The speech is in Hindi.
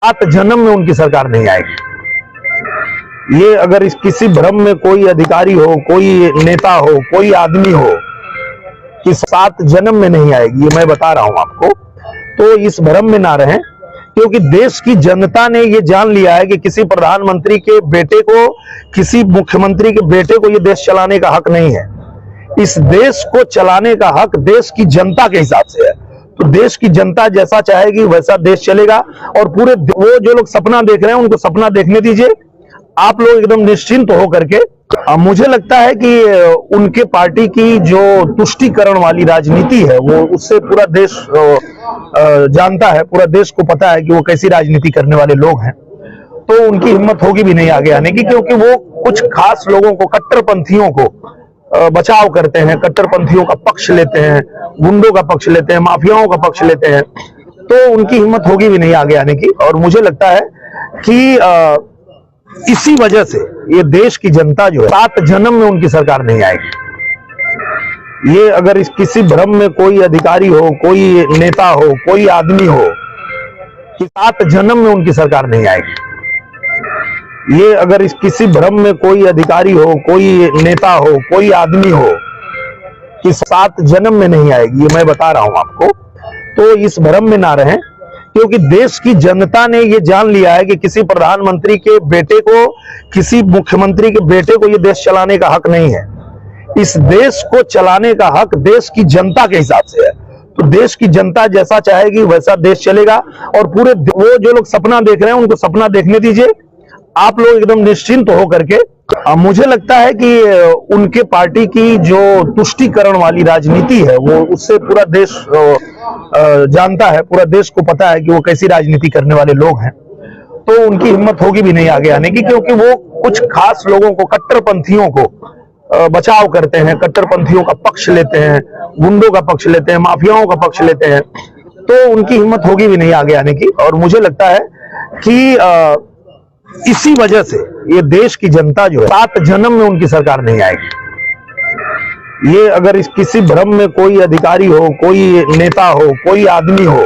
7 जन्म में उनकी सरकार नहीं आएगी। ये अगर इस किसी भ्रम में कोई अधिकारी हो, कोई नेता हो, कोई आदमी हो कि 7 जन्म में नहीं आएगी, ये मैं बता रहा हूं आपको, तो इस भ्रम में ना रहें, क्योंकि देश की जनता ने ये जान लिया है कि किसी प्रधानमंत्री के बेटे को, किसी मुख्यमंत्री के बेटे को ये देश चलाने का हक नहीं है। इस देश को चलाने का हक देश की जनता के हिसाब से है। तो देश की जनता जैसा चाहेगी वैसा देश चलेगा। और पूरे वो जो लोग सपना देख रहे हैं उनको सपना देखने दीजिए, आप लोग एकदम निश्चिंत हो करके। मुझे लगता है कि उनके पार्टी की जो तुष्टीकरण वाली राजनीति है वो उससे पूरा देश जानता है, पूरा देश को पता है कि वो कैसी राजनीति करने वाले लोग हैं। तो उनकी हिम्मत होगी भी नहीं आगे आने की, क्योंकि वो कुछ खास लोगों को, कट्टरपंथियों को बचाव करते हैं, कट्टरपंथियों का पक्ष लेते हैं, गुंडों का पक्ष लेते हैं, माफियाओं का पक्ष लेते हैं। तो उनकी हिम्मत होगी भी नहीं आगे आने की। और मुझे लगता है कि इसी वजह से ये देश की जनता जो है 7 जन्म में उनकी सरकार नहीं आएगी। ये अगर इस किसी भ्रम में कोई अधिकारी हो, कोई नेता हो, कोई आदमी हो कि 7 जन्म में उनकी सरकार नहीं आएगी। ये अगर इस किसी भ्रम में कोई अधिकारी हो, कोई नेता हो, कोई आदमी हो कि 7 जन्म में नहीं आएगी, ये मैं बता रहा हूं आपको, तो इस भ्रम में ना रहें, क्योंकि देश की जनता ने ये जान लिया है कि किसी प्रधानमंत्री के बेटे को, किसी मुख्यमंत्री के बेटे को ये देश चलाने का हक नहीं है। इस देश को चलाने का हक देश की जनता के हिसाब से है। तो देश की जनता जैसा चाहेगी वैसा देश चलेगा। और पूरे वो जो लोग सपना देख रहे हैं उनको सपना देखने दीजिए, आप लोग एकदम निश्चिंत हो करके। मुझे लगता है कि उनके पार्टी की जो तुष्टीकरण वाली राजनीति है वो उससे पूरा देश जानता है, पूरा देश को पता है कि वो कैसी राजनीति करने वाले लोग हैं। तो उनकी हिम्मत होगी भी नहीं आगे आने की, क्योंकि वो कुछ खास लोगों को, कट्टरपंथियों को बचाव करते हैं, कट्टरपंथियों का पक्ष लेते हैं, गुंडों का पक्ष लेते हैं, माफियाओं का पक्ष लेते हैं। तो उनकी हिम्मत होगी भी नहीं आगे आने की। और मुझे लगता है कि इसी वजह से ये देश की जनता जो है 7 जन्म में उनकी सरकार नहीं आएगी। ये अगर इस किसी भ्रम में कोई अधिकारी हो, कोई नेता हो, कोई आदमी हो